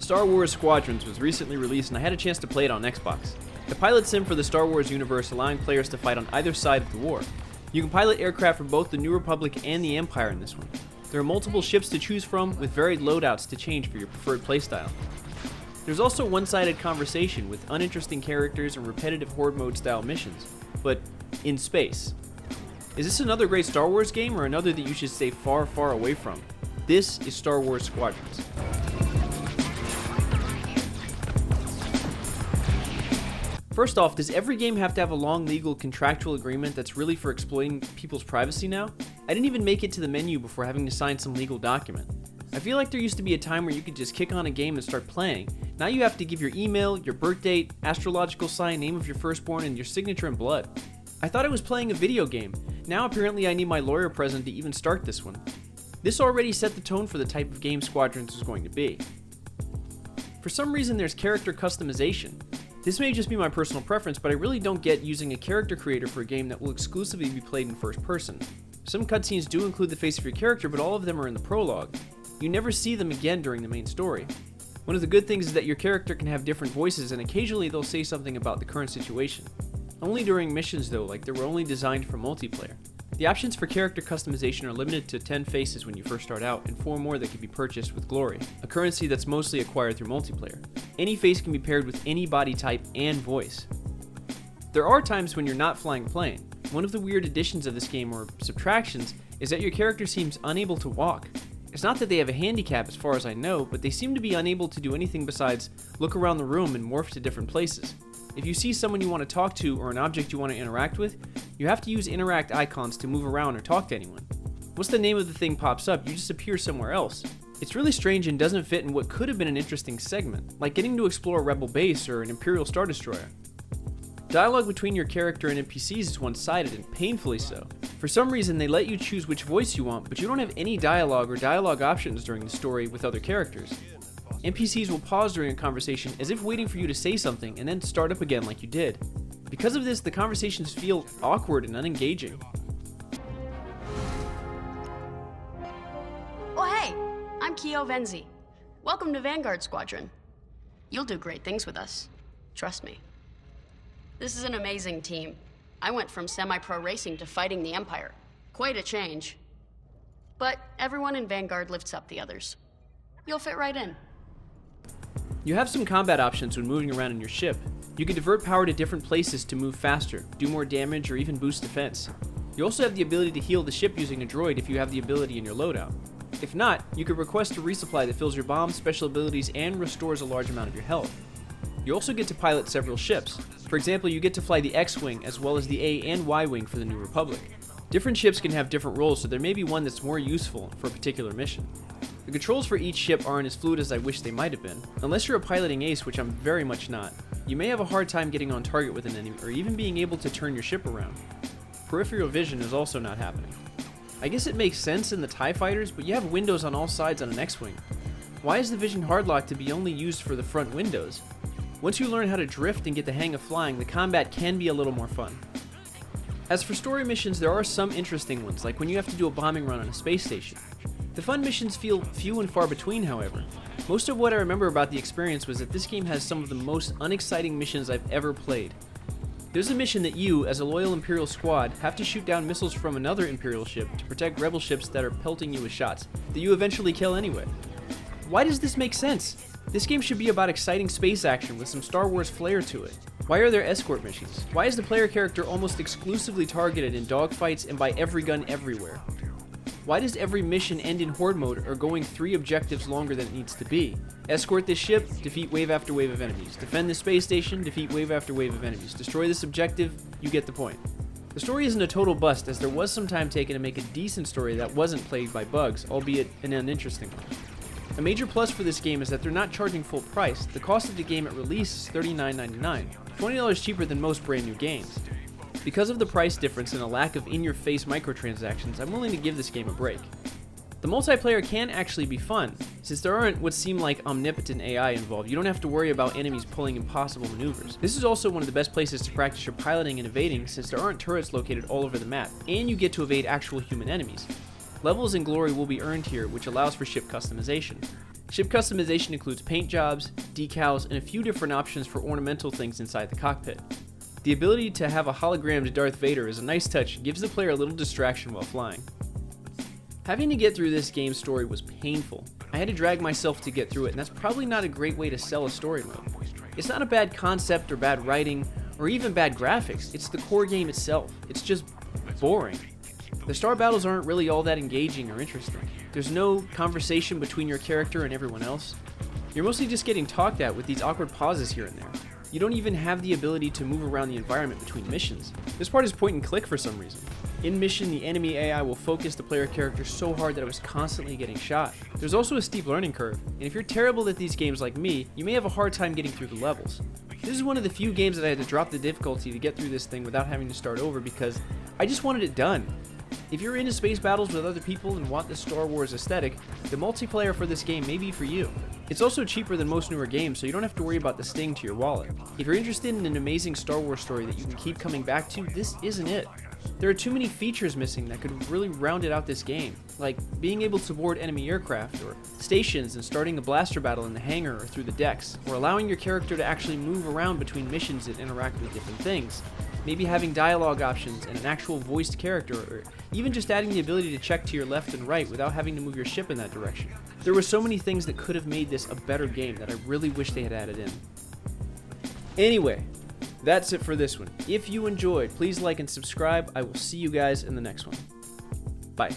Star Wars Squadrons was recently released and I had a chance to play it on Xbox. The pilot sim for the Star Wars universe, allowing players to fight on either side of the war. You can pilot aircraft from both the New Republic and the Empire in this one. There are multiple ships to choose from, with varied loadouts to change for your preferred playstyle. There's also one-sided conversation with uninteresting characters and repetitive horde mode style missions, but in space. Is this another great Star Wars game or another that you should stay far, far away from? This is Star Wars Squadrons. First off, does every game have to have a long legal contractual agreement that's really for exploiting people's privacy now? I didn't even make it to the menu before having to sign some legal document. I feel like there used to be a time where you could just kick on a game and start playing. Now you have to give your email, your birth date, astrological sign, name of your firstborn, and your signature in blood. I thought I was playing a video game. Now apparently I need my lawyer present to even start this one. This already set the tone for the type of game Squadrons is going to be. For some reason there's character customization. This may just be my personal preference, but I really don't get using a character creator for a game that will exclusively be played in first person. Some cutscenes do include the face of your character, but all of them are in the prologue. You never see them again during the main story. One of the good things is that your character can have different voices, and occasionally they'll say something about the current situation. Only during missions though, like they were only designed for multiplayer. The options for character customization are limited to 10 faces when you first start out, and 4 more that can be purchased with glory, a currency that's mostly acquired through multiplayer. Any face can be paired with any body type and voice. There are times when you're not flying a plane. One of the weird additions of this game, or subtractions, is that your character seems unable to walk. It's not that they have a handicap as far as I know, but they seem to be unable to do anything besides look around the room and morph to different places. If you see someone you want to talk to or an object you want to interact with, you have to use interact icons to move around or talk to anyone. Once the name of the thing pops up, you just appear somewhere else. It's really strange and doesn't fit in what could have been an interesting segment, like getting to explore a rebel base or an Imperial Star Destroyer. Dialogue between your character and NPCs is one-sided and painfully so. For some reason, they let you choose which voice you want, but you don't have any dialogue or dialogue options during the story with other characters. NPCs will pause during a conversation as if waiting for you to say something and then start up again like you did. Because of this, the conversations feel awkward and unengaging. Oh hey, I'm Keo Venzi. Welcome to Vanguard Squadron. You'll do great things with us. Trust me. This is an amazing team. I went from semi-pro racing to fighting the Empire. Quite a change. But everyone in Vanguard lifts up the others. You'll fit right in. You have some combat options when moving around in your ship. You can divert power to different places to move faster, do more damage, or even boost defense. You also have the ability to heal the ship using a droid if you have the ability in your loadout. If not, you could request a resupply that fills your bombs, special abilities, and restores a large amount of your health. You also get to pilot several ships. For example, you get to fly the X-Wing as well as the A and Y-Wing for the New Republic. Different ships can have different roles, so there may be one that's more useful for a particular mission. The controls for each ship aren't as fluid as I wish they might have been. Unless you're a piloting ace, which I'm very much not, you may have a hard time getting on target with an enemy or even being able to turn your ship around. Peripheral vision is also not happening. I guess it makes sense in the TIE fighters, but you have windows on all sides on an X-Wing. Why is the vision hardlocked to be only used for the front windows? Once you learn how to drift and get the hang of flying, the combat can be a little more fun. As for story missions, there are some interesting ones, like when you have to do a bombing run on a space station. The fun missions feel few and far between, however. Most of what I remember about the experience was that this game has some of the most unexciting missions I've ever played. There's a mission that you, as a loyal Imperial squad, have to shoot down missiles from another Imperial ship to protect rebel ships that are pelting you with shots, that you eventually kill anyway. Why does this make sense? This game should be about exciting space action with some Star Wars flair to it. Why are there escort missions? Why is the player character almost exclusively targeted in dogfights and by every gun everywhere? Why does every mission end in horde mode or going 3 objectives longer than it needs to be? Escort this ship, defeat wave after wave of enemies. Defend this space station, defeat wave after wave of enemies. Destroy this objective, you get the point. The story isn't a total bust, as there was some time taken to make a decent story that wasn't plagued by bugs, albeit an uninteresting one. A major plus for this game is that they're not charging full price. The cost of the game at release is $39.99, $20 cheaper than most brand new games. Because of the price difference and a lack of in-your-face microtransactions, I'm willing to give this game a break. The multiplayer can actually be fun. Since there aren't what seem like omnipotent AI involved, you don't have to worry about enemies pulling impossible maneuvers. This is also one of the best places to practice your piloting and evading, since there aren't turrets located all over the map, and you get to evade actual human enemies. Levels and glory will be earned here, which allows for ship customization. Ship customization includes paint jobs, decals, and a few different options for ornamental things inside the cockpit. The ability to have a hologrammed Darth Vader is a nice touch and gives the player a little distraction while flying. Having to get through this game's story was painful. I had to drag myself to get through it, and that's probably not a great way to sell a story mode. It's not a bad concept or bad writing or even bad graphics, it's the core game itself. It's just boring. The star battles aren't really all that engaging or interesting. There's no conversation between your character and everyone else. You're mostly just getting talked at with these awkward pauses here and there. You don't even have the ability to move around the environment between missions. This part is point and click for some reason. In mission, the enemy AI will focus the player character so hard that it was constantly getting shot. There's also a steep learning curve, and if you're terrible at these games like me, you may have a hard time getting through the levels. This is one of the few games that I had to drop the difficulty to get through this thing without having to start over because I just wanted it done. If you're into space battles with other people and want the Star Wars aesthetic, the multiplayer for this game may be for you. It's also cheaper than most newer games, so you don't have to worry about the sting to your wallet. If you're interested in an amazing Star Wars story that you can keep coming back to, this isn't it. There are too many features missing that could really round out this game, like being able to board enemy aircraft, or stations and starting a blaster battle in the hangar or through the decks, or allowing your character to actually move around between missions and interact with different things. Maybe having dialogue options and an actual voiced character, or even just adding the ability to check to your left and right without having to move your ship in that direction. There were so many things that could have made this a better game that I really wish they had added in. Anyway, that's it for this one. If you enjoyed, please like and subscribe. I will see you guys in the next one. Bye.